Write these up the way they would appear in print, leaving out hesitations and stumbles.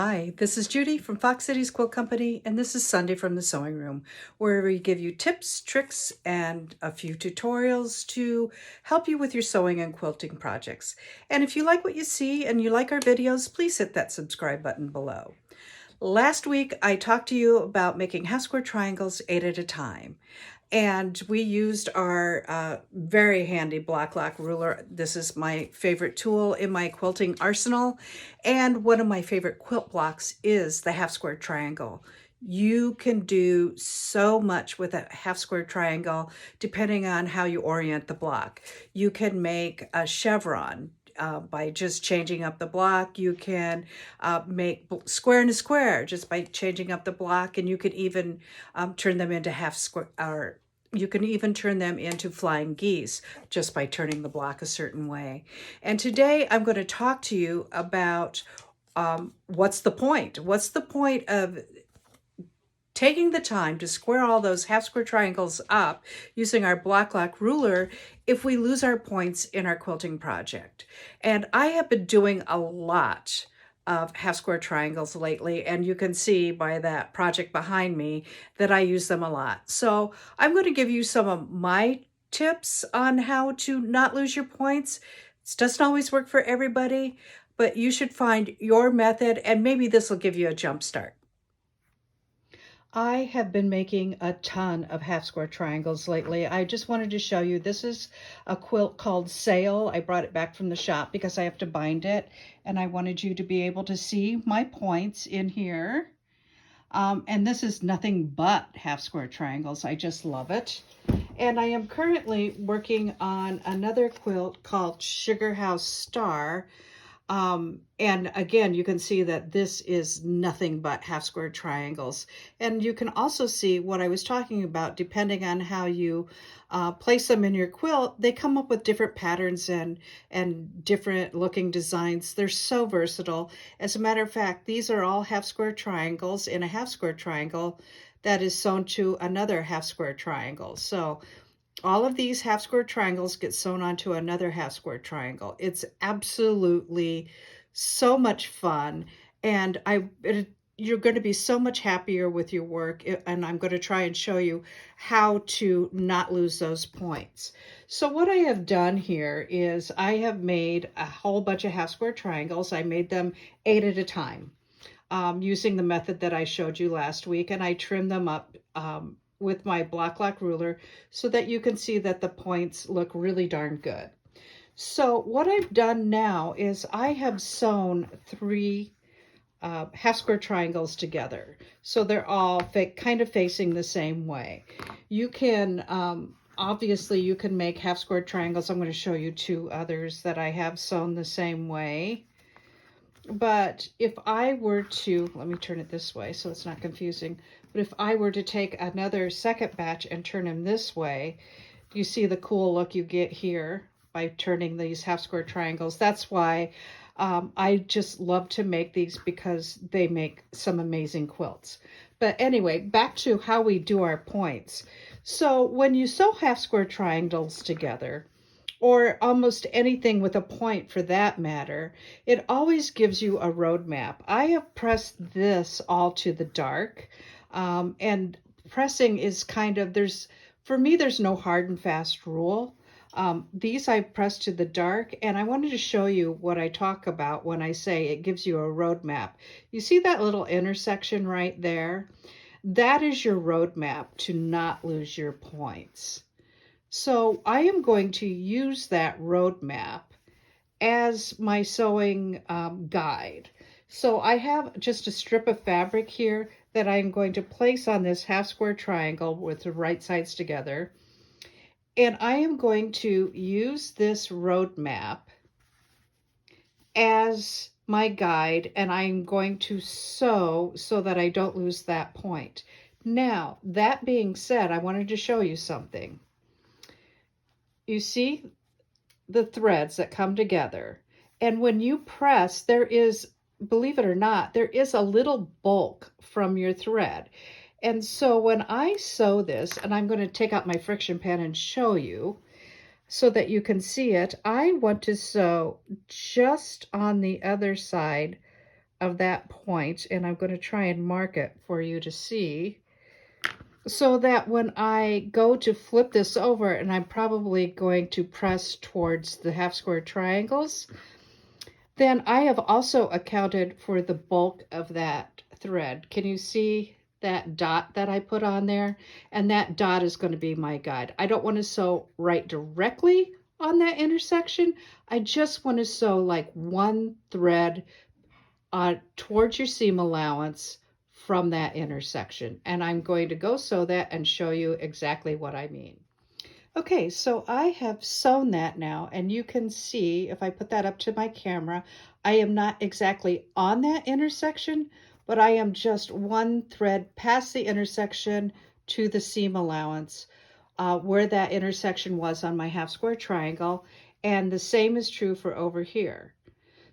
Hi, this is Judy from Fox Cities Quilt Company, and this is Sunday from the Sewing Room, where we give you tips, tricks, and a few tutorials to help you with your sewing and quilting projects. And if you like what you see and you like our videos, please hit that subscribe button below. Last week, I talked to you about making half square triangles 8 at a time. And we used our very handy black lock ruler. This is my favorite tool in my quilting arsenal. And one of my favorite quilt blocks is the half square triangle. You can do so much with a half square triangle depending on how you orient the block. You can make a chevron by just changing up the block. You can make square into square just by changing up the block, and you can even turn them into half square, or you can even turn them into flying geese just by turning the block a certain way. And today I'm going to talk to you about what's the point? What's the point of taking the time to square all those half square triangles up using our black lock ruler if we lose our points in our quilting project? And I have been doing a lot of half square triangles lately, and you can see by that project behind me that I use them a lot. So I'm going to give you some of my tips on how to not lose your points. It doesn't always work for everybody, but you should find your method, and maybe this will give you a jump start. I have been making a ton of half square triangles lately. I just wanted to show you, this is a quilt called Sail. I brought it back from the shop because I have to bind it, and I wanted you to be able to see my points in here. And this is nothing but half square triangles. I just love it. And I am currently working on another quilt called Sugar House Star. And again, you can see that this is nothing but half square triangles. And you can also see what I was talking about, depending on how you place them in your quilt, they come up with different patterns and different looking designs. They're so versatile. As a matter of fact, these are all half square triangles in a half square triangle that is sewn to another half square triangle. So all of these half square triangles get sewn onto another half square triangle. It's absolutely so much fun, and you're going to be so much happier with your work, and I'm going to try and show you how to not lose those points. So what I have done here is I have made a whole bunch of half square triangles. I made them 8 at a time using the method that I showed you last week, and I trimmed them up with my black lock ruler so that you can see that the points look really darn good. So what I've done now is I have sewn 3 half square triangles together. So they're all kind of facing the same way. You can, obviously you can make half square triangles. I'm going to show you 2 others that I have sewn the same way. But if I were to, let me turn it this way so it's not confusing. But if I were to take another second batch and turn them this way, you see the cool look you get here by turning these half square triangles. That's why I just love to make these, because they make some amazing quilts. But anyway, back to how we do our points. So when you sew half square triangles together, or almost anything with a point for that matter, it always gives you a roadmap. I have pressed this all to the dark, and pressing is kind of, for me, there's no hard and fast rule. These I pressed to the dark, and I wanted to show you what I talk about when I say it gives you a roadmap. You see that little intersection right there? That is your roadmap to not lose your points. So I am going to use that roadmap as my sewing guide. So I have just a strip of fabric here that I'm going to place on this half square triangle with the right sides together. And I am going to use this roadmap as my guide, and I'm going to sew so that I don't lose that point. Now, that being said, I wanted to show you something. You see the threads that come together, and when you press, there is, believe it or not, there is a little bulk from your thread. And so when I sew this, and I'm going to take out my friction pen and show you so that you can see it, I want to sew just on the other side of that point, and I'm going to try and mark it for you to see, so that when I go to flip this over, and I'm probably going to press towards the half square triangles, then I have also accounted for the bulk of that thread. Can you see that dot that I put on there? And that dot is going to be my guide. I don't want to sew right directly on that intersection. I just want to sew like one thread towards your seam allowance from that intersection. And I'm going to go sew that and show you exactly what I mean. Okay, so I have sewn that now, and you can see if I put that up to my camera, I am not exactly on that intersection, but I am just one thread past the intersection to the seam allowance, where that intersection was on my half square triangle, and the same is true for over here.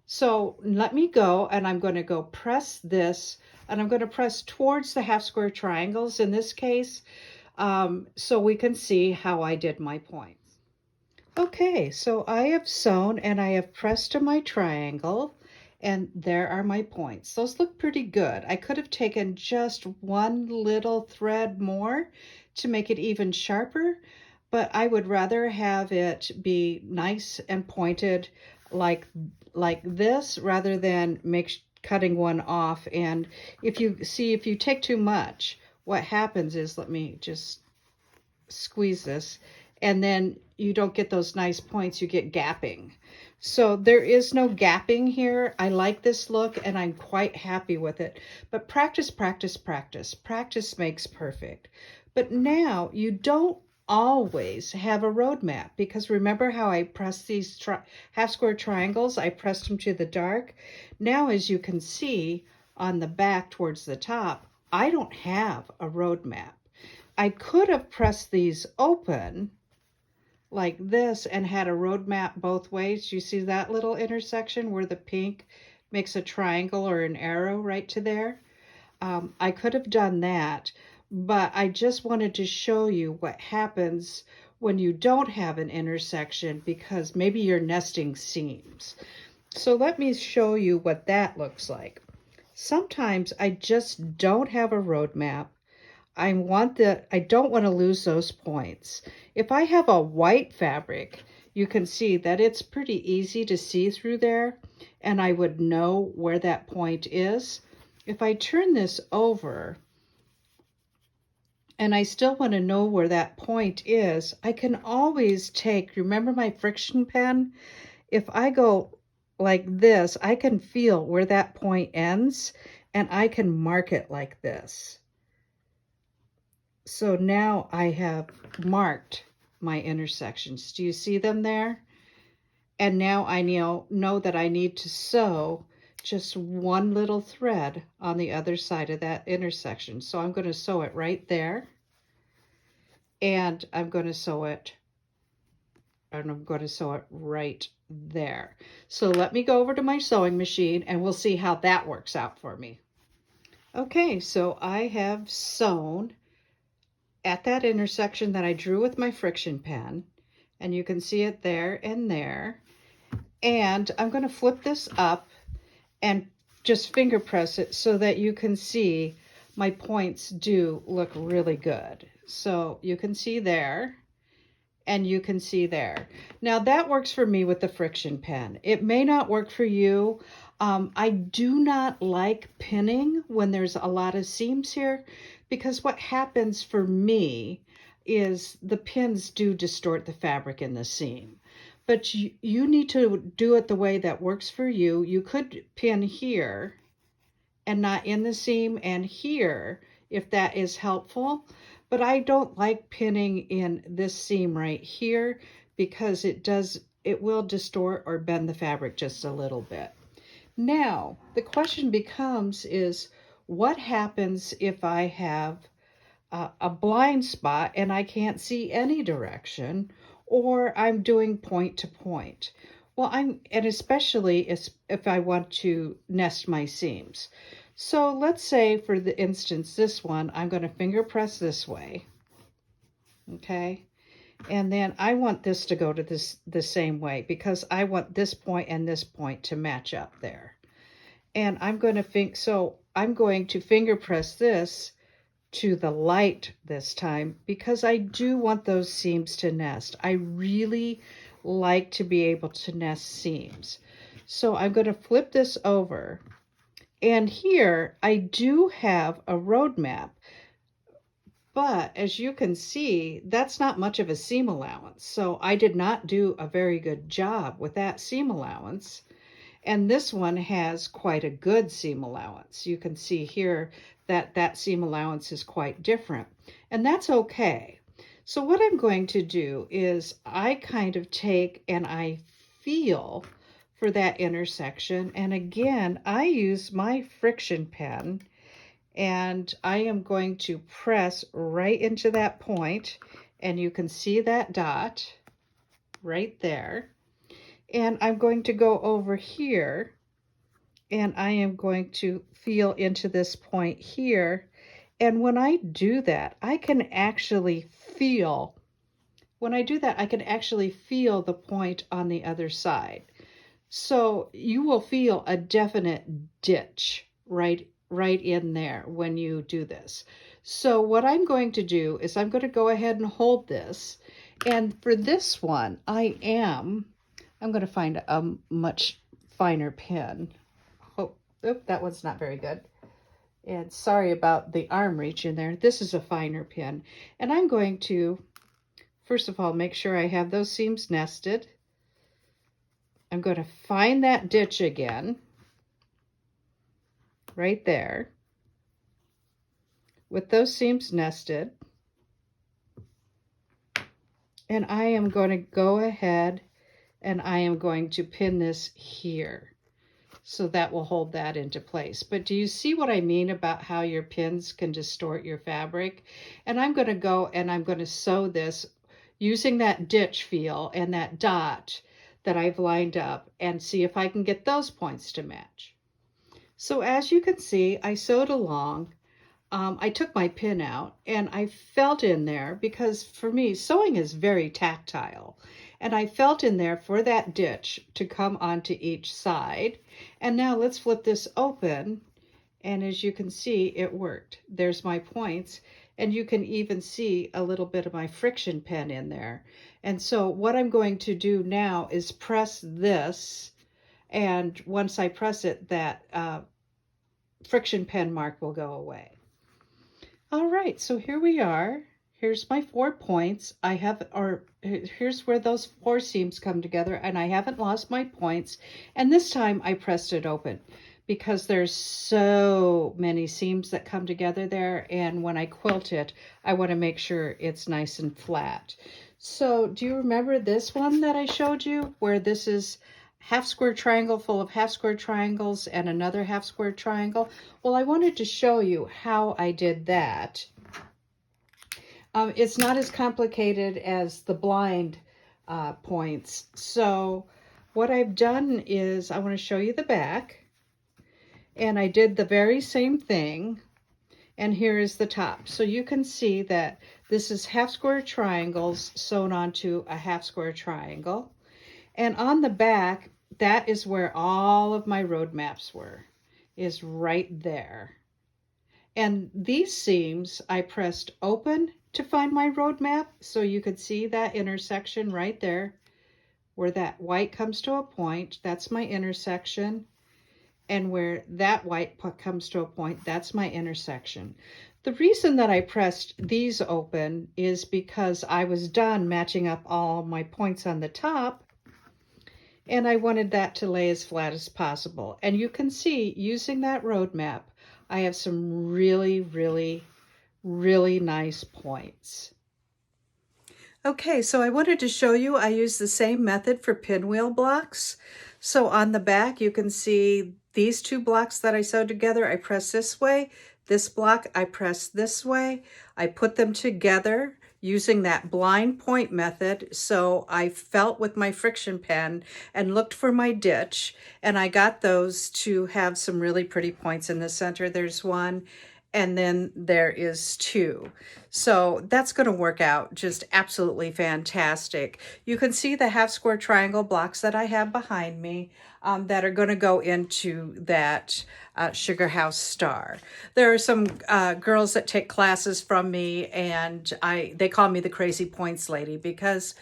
So let me go, and I'm going to go press this, and I'm going to press towards the half square triangles in this case, so we can see how I did my points. Okay, so I have sewn and I have pressed to my triangle, and there are my points. Those look pretty good. I could have taken just one little thread more to make it even sharper, but I would rather have it be nice and pointed like this rather than cutting one off. And if you take too much, what happens is, let me just squeeze this, and then you don't get those nice points, you get gapping. So there is no gapping here. I like this look and I'm quite happy with it. But practice, practice, practice. Practice makes perfect. But now you don't always have a roadmap, because remember how I pressed these half square triangles? I pressed them to the dark. Now, as you can see on the back towards the top, I don't have a roadmap. I could have pressed these open like this and had a roadmap both ways. You see that little intersection where the pink makes a triangle or an arrow right to there? I could have done that, but I just wanted to show you what happens when you don't have an intersection, because maybe you're nesting seams. So let me show you what that looks like. Sometimes I just don't have a roadmap. I don't want to lose those points. If I have a white fabric, you can see that it's pretty easy to see through there, and I would know where that point is. If I turn this over and I still want to know where that point is, I can always remember my friction pen? If I go like this, I can feel where that point ends, and I can mark it like this. So now I have marked my intersections. Do you see them there? And now I know that I need to sew just one little thread on the other side of that intersection. So I'm going to sew it right there. And I'm going to sew it right there. So let me go over to my sewing machine and we'll see how that works out for me. Okay, so I have sewn at that intersection that I drew with my friction pen, and you can see it there and there. And I'm going to flip this up and just finger press it so that you can see my points do look really good. So you can see there, and you can see there. Now that works for me with the friction pen. It may not work for you. I do not like pinning when there's a lot of seams here, because what happens for me is the pins do distort the fabric in the seam. But you need to do it the way that works for you. You could pin here and not in the seam, and here, if that is helpful. But I don't like pinning in this seam right here, because it will distort or bend the fabric just a little bit. Now, the question becomes is, what happens if I have a blind spot and I can't see any direction, or I'm doing point to point? Well, and especially if I want to nest my seams. So let's say, for the instance, this one, I'm going to finger press this way. Okay. And then I want this to go to the same way, because I want this point and this point to match up there. And I'm going to I'm going to finger press this to the light this time because I do want those seams to nest. I really like to be able to nest seams. So I'm going to flip this over, and here I do have a road map, but as you can see, that's not much of a seam allowance. So I did not do a very good job with that seam allowance. And this one has quite a good seam allowance. You can see here that that seam allowance is quite different, and that's okay. So what I'm going to do is I kind of take and I feel for that intersection. And again, I use my friction pen, and I am going to press right into that point, and you can see that dot right there. And I'm going to go over here, and I am going to feel into this point here. And when I do that, I can actually feel, when I do that, I can actually feel the point on the other side. So you will feel a definite ditch right in there when you do this. So what I'm going to do is I'm going to go ahead and hold this. And for this one, I'm going to find a much finer pin. Oh, that one's not very good. And sorry about the arm reach in there. This is a finer pin. And I'm going to, first of all, make sure I have those seams nested. I'm going to find that ditch again, right there, with those seams nested. And I am going to go ahead and I am going to pin this here. So that will hold that into place. But do you see what I mean about how your pins can distort your fabric? And I'm going to go and I'm going to sew this using that ditch feel and that dot that I've lined up, and see if I can get those points to match. So as you can see, I sewed along. I took my pin out and I felt in there, because for me, sewing is very tactile. And I felt in there for that ditch to come onto each side. And now let's flip this open. And as you can see, it worked. There's my points. And you can even see a little bit of my friction pen in there. And so what I'm going to do now is press this. And once I press it, that friction pen mark will go away. All right, so here we are. Here's my 4 points. Here's where those 4 seams come together, and I haven't lost my points. And this time I pressed it open because there's so many seams that come together there. And when I quilt it, I want to make sure it's nice and flat. So do you remember this one that I showed you, where this is half square triangle full of half square triangles and another half square triangle? Well, I wanted to show you how I did that. It's not as complicated as the blind points. So what I've done is I want to show you the back. And I did the very same thing. And here is the top. So you can see that this is half square triangles sewn onto a half square triangle. And on the back, that is where all of my road maps were, is right there. And these seams I pressed open to find my road map, so you could see that intersection right there where that white comes to a point. That's my intersection. And where that white comes to a point, that's my intersection. The reason that I pressed these open is because I was done matching up all my points on the top, and I wanted that to lay as flat as possible. And you can see, using that road map, I have some really, really, really nice points. Okay, so I wanted to show you, I use the same method for pinwheel blocks. So on the back, you can see these 2 blocks that I sewed together. I press this way. This block, I press this way. I put them together using that blind point method. So I felt with my friction pen and looked for my ditch, and I got those to have some really pretty points in the center. There's one, and then there is 2. So that's going to work out just absolutely fantastic. You can see the half square triangle blocks that I have behind me that are going to go into that sugar house star. There are some girls that take classes from me, and they call me the crazy points lady, because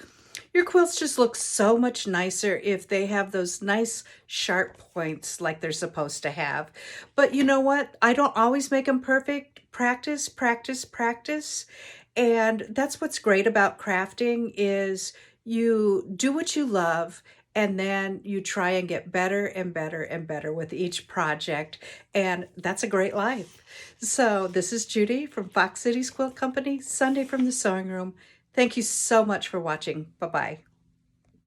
your quilts just look so much nicer if they have those nice sharp points like they're supposed to have. But you know what? I don't always make them perfect. Practice, practice, practice. And that's what's great about crafting is you do what you love, and then you try and get better and better and better with each project. And that's a great life. So this is Judy from Fox Cities Quilt Company, Sunday from the Sewing Room. Thank you so much for watching. Bye-bye.